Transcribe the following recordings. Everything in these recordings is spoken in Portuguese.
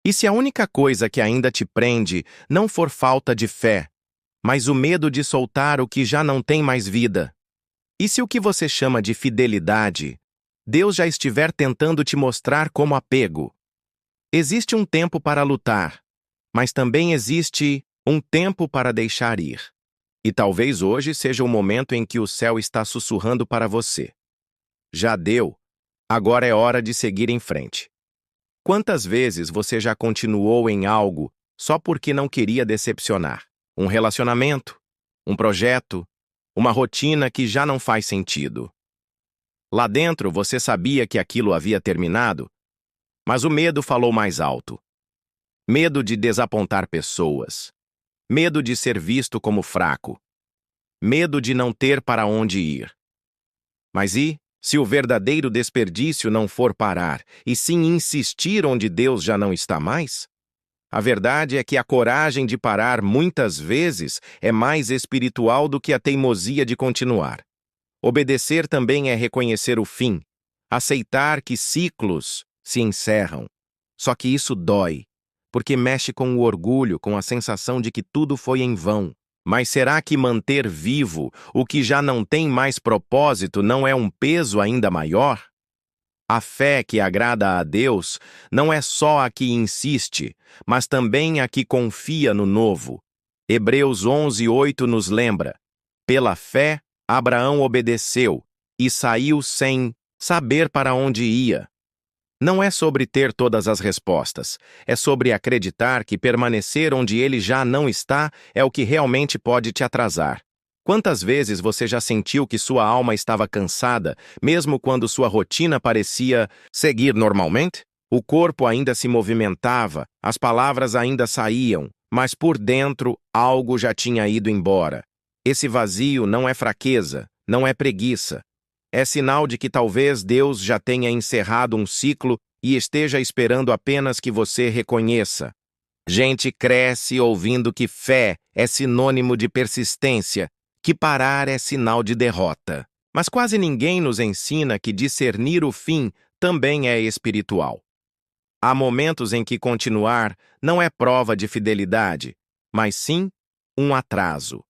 E se a única coisa que ainda te prende não for falta de fé, mas o medo de soltar o que já não tem mais vida? E se o que você chama de fidelidade, Deus já estiver tentando te mostrar como apego? Existe um tempo para lutar, mas também existe um tempo para deixar ir. E talvez hoje seja o momento em que o céu está sussurrando para você. Já deu, agora é hora de seguir em frente. Quantas vezes você já continuou em algo só porque não queria decepcionar? Um relacionamento, um projeto, uma rotina que já não faz sentido. Lá dentro você sabia que aquilo havia terminado, mas o medo falou mais alto. Medo de desapontar pessoas. Medo de ser visto como fraco. Medo de não ter para onde ir. Mas e se o verdadeiro desperdício não for parar, e sim insistir onde Deus já não está mais? A verdade é que a coragem de parar muitas vezes é mais espiritual do que a teimosia de continuar. Obedecer também é reconhecer o fim, aceitar que ciclos se encerram. Só que isso dói, porque mexe com o orgulho, com a sensação de que tudo foi em vão. Mas será que manter vivo o que já não tem mais propósito não é um peso ainda maior? A fé que agrada a Deus não é só a que insiste, mas também a que confia no novo. Hebreus 11:8 nos lembra: pela fé, Abraão obedeceu e saiu sem saber para onde ia. Não é sobre ter todas as respostas, é sobre acreditar que permanecer onde ele já não está é o que realmente pode te atrasar. Quantas vezes você já sentiu que sua alma estava cansada, mesmo quando sua rotina parecia seguir normalmente? O corpo ainda se movimentava, as palavras ainda saíam, mas por dentro algo já tinha ido embora. Esse vazio não é fraqueza, não é preguiça. É sinal de que talvez Deus já tenha encerrado um ciclo e esteja esperando apenas que você reconheça. Gente cresce ouvindo que fé é sinônimo de persistência, que parar é sinal de derrota. Mas quase ninguém nos ensina que discernir o fim também é espiritual. Há momentos em que continuar não é prova de fidelidade, mas sim um atraso.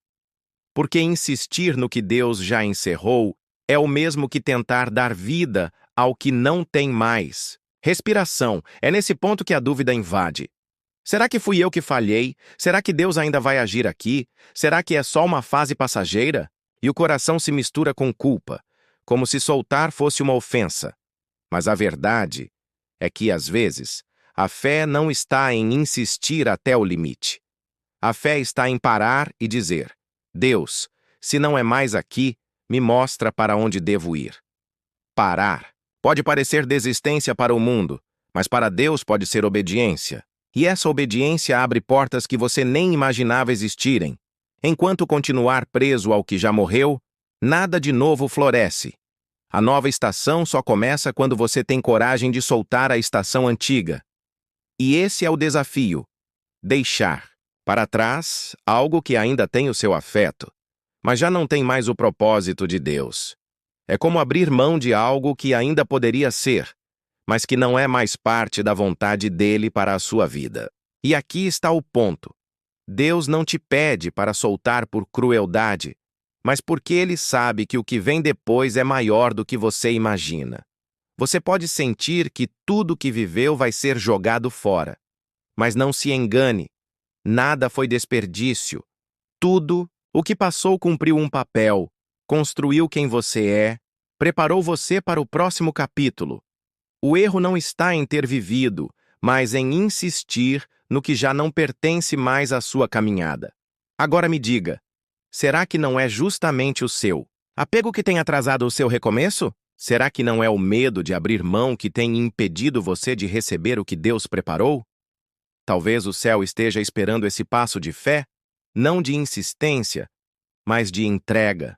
Porque insistir no que Deus já encerrou é o mesmo que tentar dar vida ao que não tem mais. Respiração, é nesse ponto que a dúvida invade. Será que fui eu que falhei? Será que Deus ainda vai agir aqui? Será que é só uma fase passageira? E o coração se mistura com culpa, como se soltar fosse uma ofensa. Mas a verdade é que, às vezes, a fé não está em insistir até o limite. A fé está em parar e dizer: Deus, se não é mais aqui, me mostra para onde devo ir. Parar pode parecer desistência para o mundo, mas para Deus pode ser obediência. E essa obediência abre portas que você nem imaginava existirem. Enquanto continuar preso ao que já morreu, nada de novo floresce. A nova estação só começa quando você tem coragem de soltar a estação antiga. E esse é o desafio: deixar para trás algo que ainda tem o seu afeto, mas já não tem mais o propósito de Deus. É como abrir mão de algo que ainda poderia ser, mas que não é mais parte da vontade dele para a sua vida. E aqui está o ponto. Deus não te pede para soltar por crueldade, mas porque ele sabe que o que vem depois é maior do que você imagina. Você pode sentir que tudo que viveu vai ser jogado fora, mas não se engane. Nada foi desperdício. Tudo o que passou cumpriu um papel, construiu quem você é, preparou você para o próximo capítulo. O erro não está em ter vivido, mas em insistir no que já não pertence mais à sua caminhada. Agora me diga, será que não é justamente o seu apego que tem atrasado o seu recomeço? Será que não é o medo de abrir mão que tem impedido você de receber o que Deus preparou? Talvez o céu esteja esperando esse passo de fé, não de insistência, mas de entrega.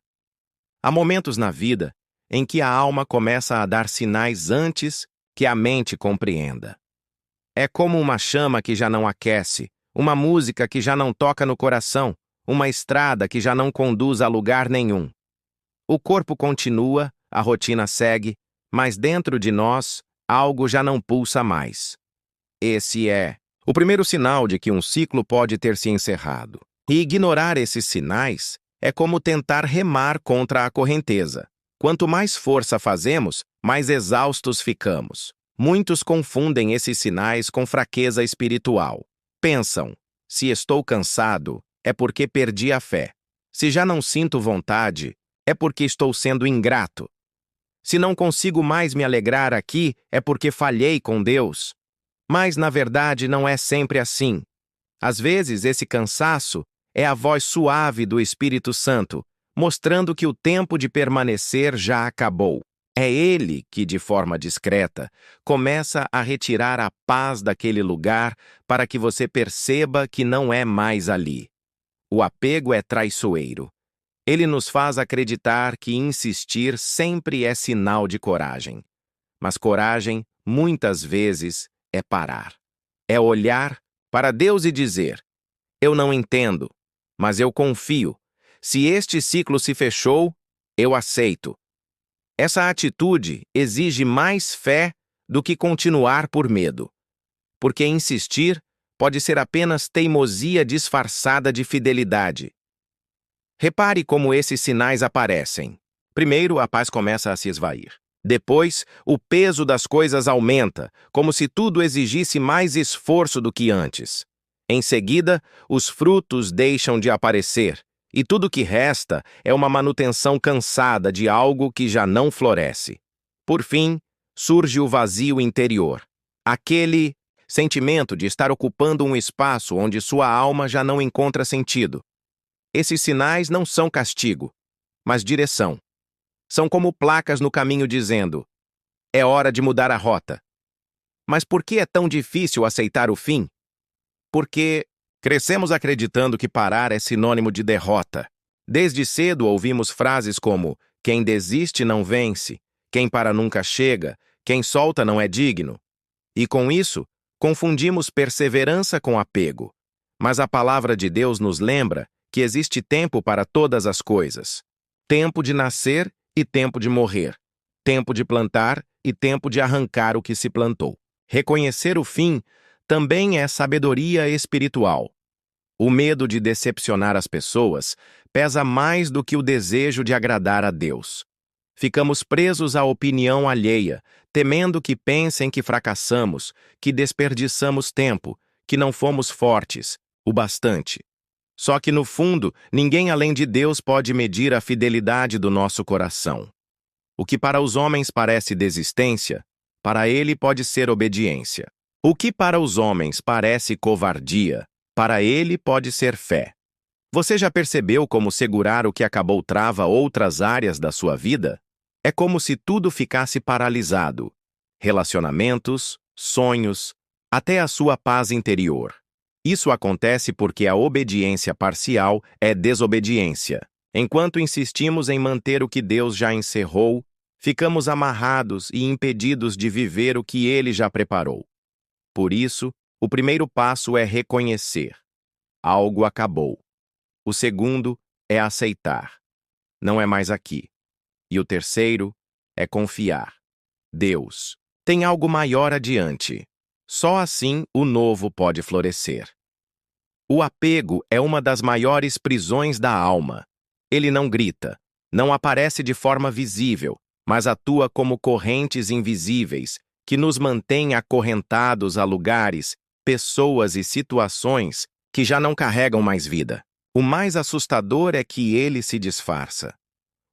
Há momentos na vida em que a alma começa a dar sinais antes que a mente compreenda. É como uma chama que já não aquece, uma música que já não toca no coração, uma estrada que já não conduz a lugar nenhum. O corpo continua, a rotina segue, mas dentro de nós, algo já não pulsa mais. Esse é O primeiro sinal de que um ciclo pode ter se encerrado. E ignorar esses sinais é como tentar remar contra a correnteza. Quanto mais força fazemos, mais exaustos ficamos. Muitos confundem esses sinais com fraqueza espiritual. Pensam, se estou cansado, é porque perdi a fé. Se já não sinto vontade, é porque estou sendo ingrato. Se não consigo mais me alegrar aqui, é porque falhei com Deus. Mas, na verdade, não é sempre assim. Às vezes, esse cansaço é a voz suave do Espírito Santo, mostrando que o tempo de permanecer já acabou. É ele que, de forma discreta, começa a retirar a paz daquele lugar para que você perceba que não é mais ali. O apego é traiçoeiro. Ele nos faz acreditar que insistir sempre é sinal de coragem. Mas coragem, muitas vezes, é parar. É olhar para Deus e dizer: eu não entendo, mas eu confio. Se este ciclo se fechou, eu aceito. Essa atitude exige mais fé do que continuar por medo. Porque insistir pode ser apenas teimosia disfarçada de fidelidade. Repare como esses sinais aparecem. Primeiro, a paz começa a se esvair. Depois, o peso das coisas aumenta, como se tudo exigisse mais esforço do que antes. Em seguida, os frutos deixam de aparecer, e tudo que resta é uma manutenção cansada de algo que já não floresce. Por fim, surge o vazio interior. Aquele sentimento de estar ocupando um espaço onde sua alma já não encontra sentido. Esses sinais não são castigo, mas direção. São como placas no caminho dizendo: é hora de mudar a rota. Mas por que é tão difícil aceitar o fim? Porque crescemos acreditando que parar é sinônimo de derrota. Desde cedo ouvimos frases como: quem desiste não vence, quem para nunca chega, quem solta não é digno. E com isso, confundimos perseverança com apego. Mas a palavra de Deus nos lembra que existe tempo para todas as coisas. Tempo de nascer e tempo de morrer. Tempo de plantar e tempo de arrancar o que se plantou. Reconhecer o fim também é sabedoria espiritual. O medo de decepcionar as pessoas pesa mais do que o desejo de agradar a Deus. Ficamos presos à opinião alheia, temendo que pensem que fracassamos, que desperdiçamos tempo, que não fomos fortes o bastante. Só que, no fundo, ninguém além de Deus pode medir a fidelidade do nosso coração. O que para os homens parece desistência, para ele pode ser obediência. O que para os homens parece covardia, para ele pode ser fé. Você já percebeu como segurar o que acabou trava outras áreas da sua vida? É como se tudo ficasse paralisado. Relacionamentos, sonhos, até a sua paz interior. Isso acontece porque a obediência parcial é desobediência. Enquanto insistimos em manter o que Deus já encerrou, ficamos amarrados e impedidos de viver o que Ele já preparou. Por isso, o primeiro passo é reconhecer: algo acabou. O segundo é aceitar: não é mais aqui. E o terceiro é confiar: Deus tem algo maior adiante. Só assim o novo pode florescer. O apego é uma das maiores prisões da alma. Ele não grita, não aparece de forma visível, mas atua como correntes invisíveis que nos mantêm acorrentados a lugares, pessoas e situações que já não carregam mais vida. O mais assustador é que ele se disfarça.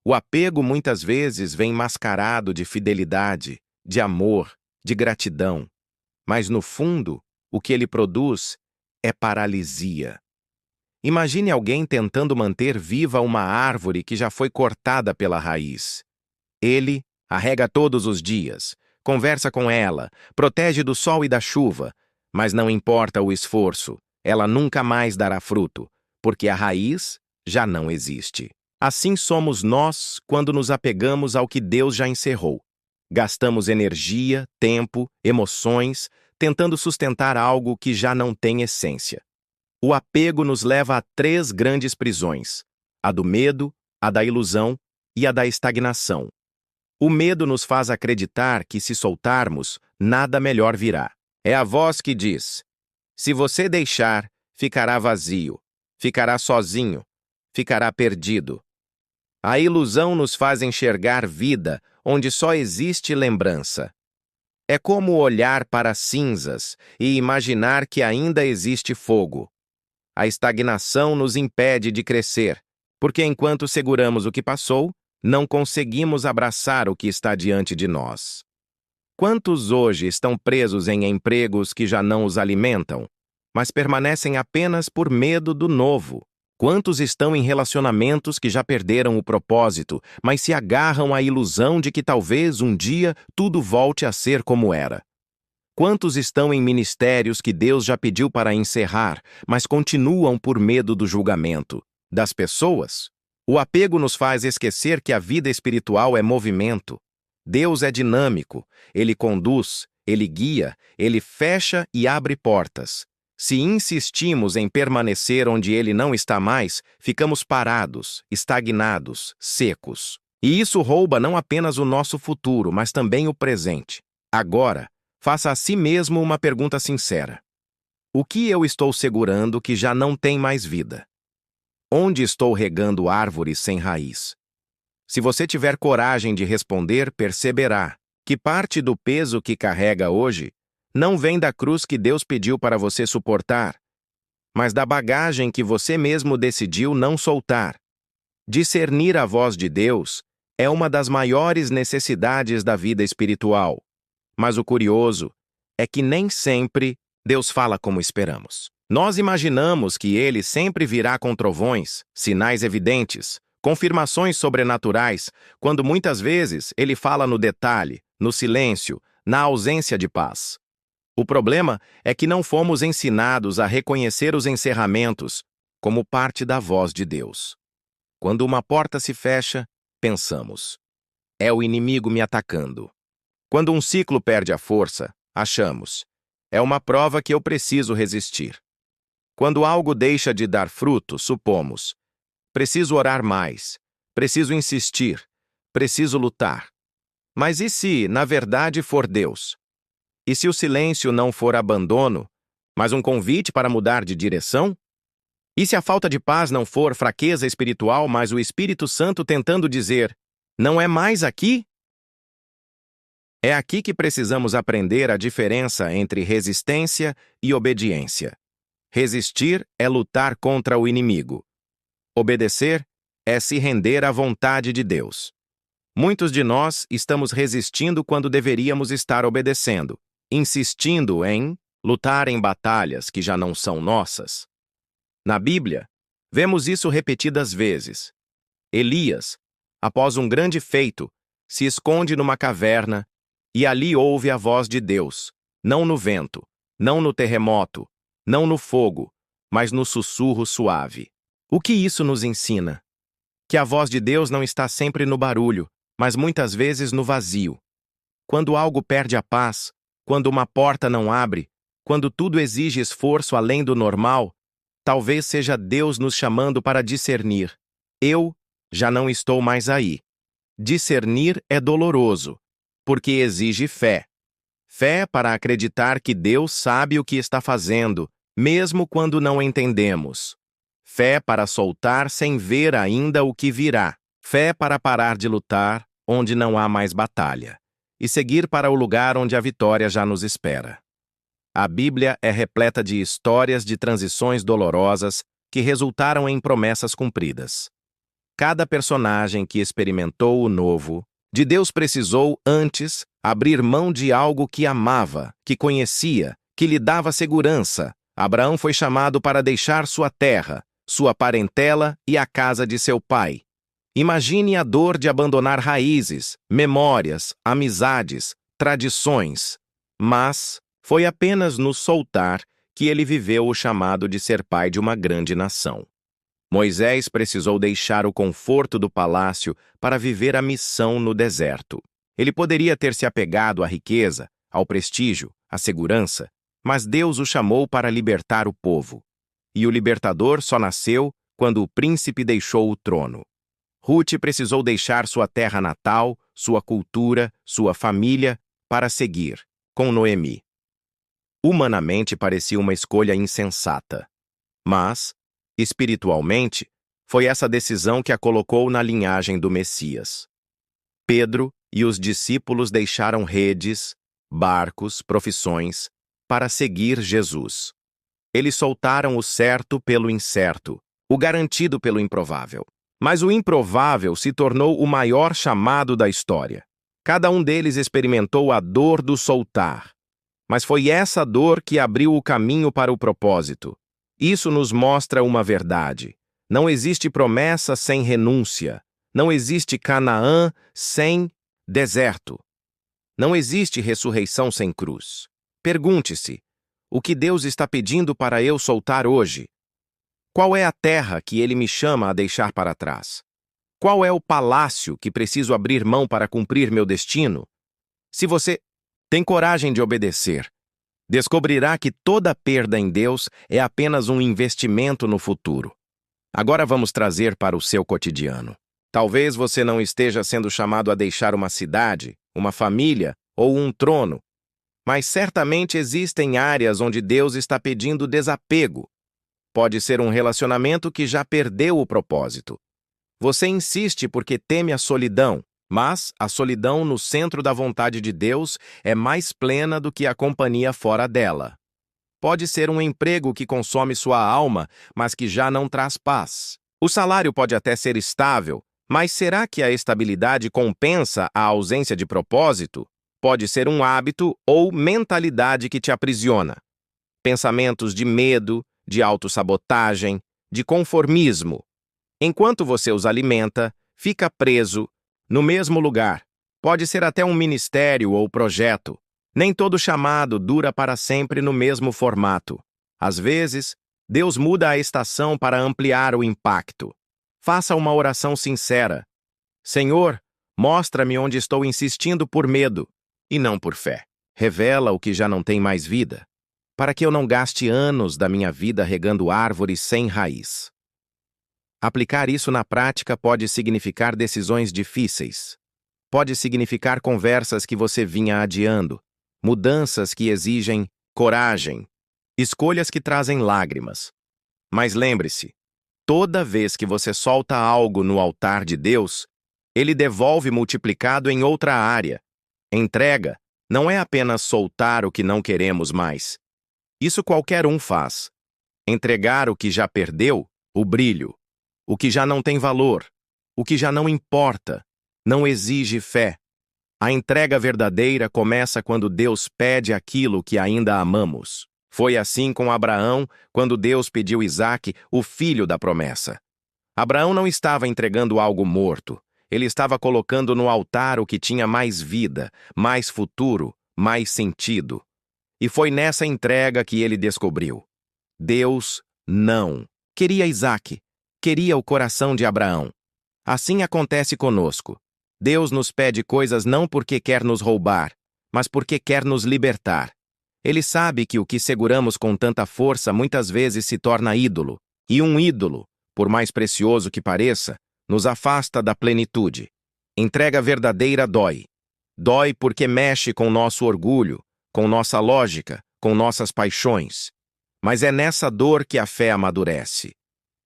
O apego muitas vezes vem mascarado de fidelidade, de amor, de gratidão. Mas, no fundo, o que ele produz é paralisia. Imagine alguém tentando manter viva uma árvore que já foi cortada pela raiz. Ele a rega todos os dias, conversa com ela, protege do sol e da chuva, mas não importa o esforço, ela nunca mais dará fruto, porque a raiz já não existe. Assim somos nós quando nos apegamos ao que Deus já encerrou. Gastamos energia, tempo, emoções, tentando sustentar algo que já não tem essência. O apego nos leva a 3 grandes prisões: a do medo, a da ilusão e a da estagnação. O medo nos faz acreditar que, se soltarmos, nada melhor virá. É a voz que diz: Se você deixar, ficará vazio, ficará sozinho, ficará perdido. A ilusão nos faz enxergar vida onde só existe lembrança. É como olhar para cinzas e imaginar que ainda existe fogo. A estagnação nos impede de crescer, porque enquanto seguramos o que passou, não conseguimos abraçar o que está diante de nós. Quantos hoje estão presos em empregos que já não os alimentam, mas permanecem apenas por medo do novo? Quantos estão em relacionamentos que já perderam o propósito, mas se agarram à ilusão de que talvez um dia tudo volte a ser como era? Quantos estão em ministérios que Deus já pediu para encerrar, mas continuam por medo do julgamento das pessoas? O apego nos faz esquecer que a vida espiritual é movimento. Deus é dinâmico, Ele conduz, Ele guia, Ele fecha e abre portas. Se insistimos em permanecer onde Ele não está mais, ficamos parados, estagnados, secos. E isso rouba não apenas o nosso futuro, mas também o presente. Agora, faça a si mesmo uma pergunta sincera. O que eu estou segurando que já não tem mais vida? Onde estou regando árvores sem raiz? Se você tiver coragem de responder, perceberá que parte do peso que carrega hoje não vem da cruz que Deus pediu para você suportar, mas da bagagem que você mesmo decidiu não soltar. Discernir a voz de Deus é uma das maiores necessidades da vida espiritual. Mas o curioso é que nem sempre Deus fala como esperamos. Nós imaginamos que Ele sempre virá com trovões, sinais evidentes, confirmações sobrenaturais, quando muitas vezes Ele fala no detalhe, no silêncio, na ausência de paz. O problema é que não fomos ensinados a reconhecer os encerramentos como parte da voz de Deus. Quando uma porta se fecha, pensamos: é o inimigo me atacando. Quando um ciclo perde a força, achamos: é uma prova que eu preciso resistir. Quando algo deixa de dar fruto, supomos: preciso orar mais, preciso insistir, preciso lutar. Mas e se, na verdade, for Deus? E se o silêncio não for abandono, mas um convite para mudar de direção? E se a falta de paz não for fraqueza espiritual, mas o Espírito Santo tentando dizer: não é mais aqui? É aqui que precisamos aprender a diferença entre resistência e obediência. Resistir é lutar contra o inimigo. Obedecer é se render à vontade de Deus. Muitos de nós estamos resistindo quando deveríamos estar obedecendo, insistindo em lutar em batalhas que já não são nossas. Na Bíblia, vemos isso repetidas vezes. Elias, após um grande feito, se esconde numa caverna e ali ouve a voz de Deus, não no vento, não no terremoto, não no fogo, mas no sussurro suave. O que isso nos ensina? Que a voz de Deus não está sempre no barulho, mas muitas vezes no vazio. Quando algo perde a paz, quando uma porta não abre, quando tudo exige esforço além do normal, talvez seja Deus nos chamando para discernir. Eu já não estou mais aí. Discernir é doloroso, porque exige fé. Fé para acreditar que Deus sabe o que está fazendo, mesmo quando não entendemos. Fé para soltar sem ver ainda o que virá. Fé para parar de lutar onde não há mais batalha e seguir para o lugar onde a vitória já nos espera. A Bíblia é repleta de histórias de transições dolorosas que resultaram em promessas cumpridas. Cada personagem que experimentou o novo de Deus precisou, antes, abrir mão de algo que amava, que conhecia, que lhe dava segurança. Abraão foi chamado para deixar sua terra, sua parentela e a casa de seu pai. Imagine a dor de abandonar raízes, memórias, amizades, tradições. Mas foi apenas no soltar que ele viveu o chamado de ser pai de uma grande nação. Moisés precisou deixar o conforto do palácio para viver a missão no deserto. Ele poderia ter se apegado à riqueza, ao prestígio, à segurança, mas Deus o chamou para libertar o povo. E o libertador só nasceu quando o príncipe deixou o trono. Ruth precisou deixar sua terra natal, sua cultura, sua família, para seguir, com Noemi. Humanamente parecia uma escolha insensata. Mas, espiritualmente, foi essa decisão que a colocou na linhagem do Messias. Pedro e os discípulos deixaram redes, barcos, profissões, para seguir Jesus. Eles soltaram o certo pelo incerto, o garantido pelo improvável. Mas o improvável se tornou o maior chamado da história. Cada um deles experimentou a dor do soltar. Mas foi essa dor que abriu o caminho para o propósito. Isso nos mostra uma verdade. Não existe promessa sem renúncia. Não existe Canaã sem deserto. Não existe ressurreição sem cruz. Pergunte-se: o que Deus está pedindo para eu soltar hoje? Qual é a terra que Ele me chama a deixar para trás? Qual é o palácio que preciso abrir mão para cumprir meu destino? Se você tem coragem de obedecer, descobrirá que toda perda em Deus é apenas um investimento no futuro. Agora vamos trazer para o seu cotidiano. Talvez você não esteja sendo chamado a deixar uma cidade, uma família ou um trono, mas certamente existem áreas onde Deus está pedindo desapego. Pode ser um relacionamento que já perdeu o propósito. Você insiste porque teme a solidão, mas a solidão no centro da vontade de Deus é mais plena do que a companhia fora dela. Pode ser um emprego que consome sua alma, mas que já não traz paz. O salário pode até ser estável, mas será que a estabilidade compensa a ausência de propósito? Pode ser um hábito ou mentalidade que te aprisiona. Pensamentos de medo, de autossabotagem, de conformismo. Enquanto você os alimenta, fica preso no mesmo lugar. Pode ser até um ministério ou projeto. Nem todo chamado dura para sempre no mesmo formato. Às vezes, Deus muda a estação para ampliar o impacto. Faça uma oração sincera. Senhor, mostra-me onde estou insistindo por medo e não por fé. Revela o que já não tem mais vida, para que eu não gaste anos da minha vida regando árvores sem raiz. Aplicar isso na prática pode significar decisões difíceis. Pode significar conversas que você vinha adiando, mudanças que exigem coragem, escolhas que trazem lágrimas. Mas lembre-se, toda vez que você solta algo no altar de Deus, Ele devolve multiplicado em outra área. Entrega não é apenas soltar o que não queremos mais. Isso qualquer um faz. Entregar o que já perdeu, o brilho, o que já não tem valor, o que já não importa, não exige fé. A entrega verdadeira começa quando Deus pede aquilo que ainda amamos. Foi assim com Abraão, quando Deus pediu Isaque, o filho da promessa. Abraão não estava entregando algo morto. Ele estava colocando no altar o que tinha mais vida, mais futuro, mais sentido. E foi nessa entrega que ele descobriu: Deus não queria Isaque, queria o coração de Abraão. Assim acontece conosco. Deus nos pede coisas não porque quer nos roubar, mas porque quer nos libertar. Ele sabe que o que seguramos com tanta força muitas vezes se torna ídolo, e um ídolo, por mais precioso que pareça, nos afasta da plenitude. Entrega verdadeira dói. Dói porque mexe com nosso orgulho, com nossa lógica, com nossas paixões. Mas é nessa dor que a fé amadurece.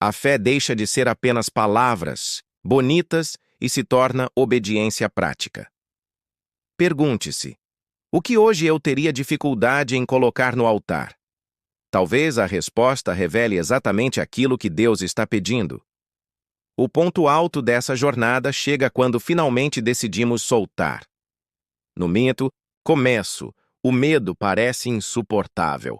A fé deixa de ser apenas palavras bonitas e se torna obediência prática. Pergunte-se: o que hoje eu teria dificuldade em colocar no altar? Talvez a resposta revele exatamente aquilo que Deus está pedindo. O ponto alto dessa jornada chega quando finalmente decidimos soltar. No começo, o medo parece insuportável.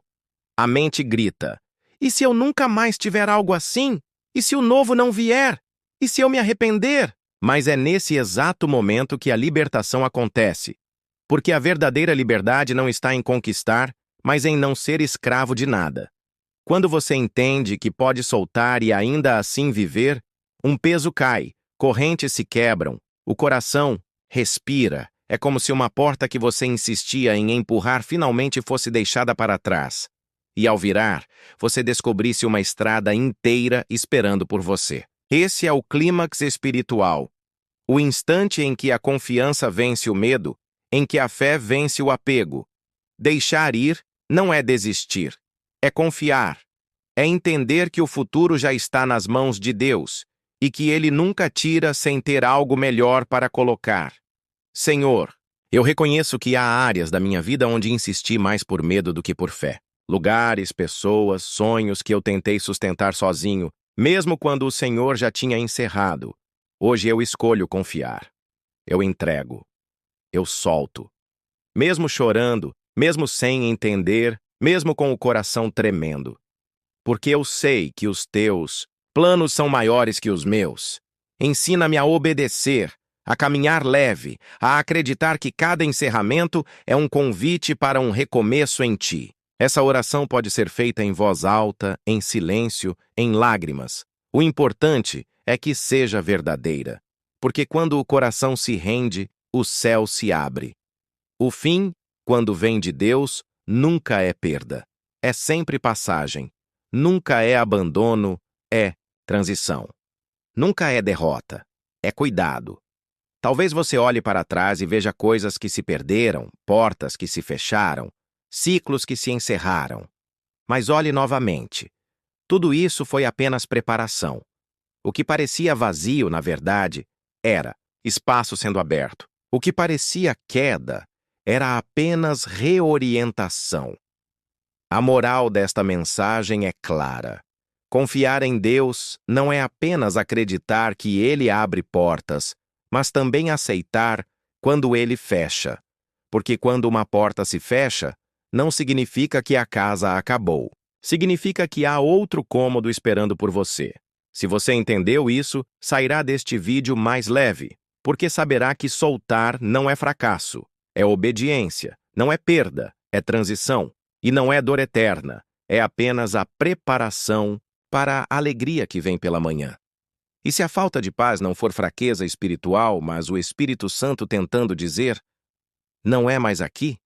A mente grita: e se eu nunca mais tiver algo assim? E se o novo não vier? E se eu me arrepender? Mas é nesse exato momento que a libertação acontece. Porque a verdadeira liberdade não está em conquistar, mas em não ser escravo de nada. Quando você entende que pode soltar e ainda assim viver, um peso cai, correntes se quebram, o coração respira. É como se uma porta que você insistia em empurrar finalmente fosse deixada para trás. E ao virar, você descobrisse uma estrada inteira esperando por você. Esse é o clímax espiritual. O instante em que a confiança vence o medo, em que a fé vence o apego. Deixar ir não é desistir, é confiar. É entender que o futuro já está nas mãos de Deus e que Ele nunca tira sem ter algo melhor para colocar. Senhor, eu reconheço que há áreas da minha vida onde insisti mais por medo do que por fé. Lugares, pessoas, sonhos que eu tentei sustentar sozinho, mesmo quando o Senhor já tinha encerrado. Hoje eu escolho confiar. Eu entrego. Eu solto. Mesmo chorando, mesmo sem entender, mesmo com o coração tremendo. Porque eu sei que os teus planos são maiores que os meus. Ensina-me a obedecer, a caminhar leve, a acreditar que cada encerramento é um convite para um recomeço em ti. Essa oração pode ser feita em voz alta, em silêncio, em lágrimas. O importante é que seja verdadeira, porque quando o coração se rende, o céu se abre. O fim, quando vem de Deus, nunca é perda. É sempre passagem. Nunca é abandono, é transição. Nunca é derrota, é cuidado. Talvez você olhe para trás e veja coisas que se perderam, portas que se fecharam, ciclos que se encerraram. Mas olhe novamente. Tudo isso foi apenas preparação. O que parecia vazio, na verdade, era espaço sendo aberto. O que parecia queda era apenas reorientação. A moral desta mensagem é clara. Confiar em Deus não é apenas acreditar que Ele abre portas, mas também aceitar quando Ele fecha. Porque quando uma porta se fecha, não significa que a casa acabou. Significa que há outro cômodo esperando por você. Se você entendeu isso, sairá deste vídeo mais leve, porque saberá que soltar não é fracasso, é obediência, não é perda, é transição. E não é dor eterna, é apenas a preparação para a alegria que vem pela manhã. E se a falta de paz não for fraqueza espiritual, mas o Espírito Santo tentando dizer, não é mais aqui?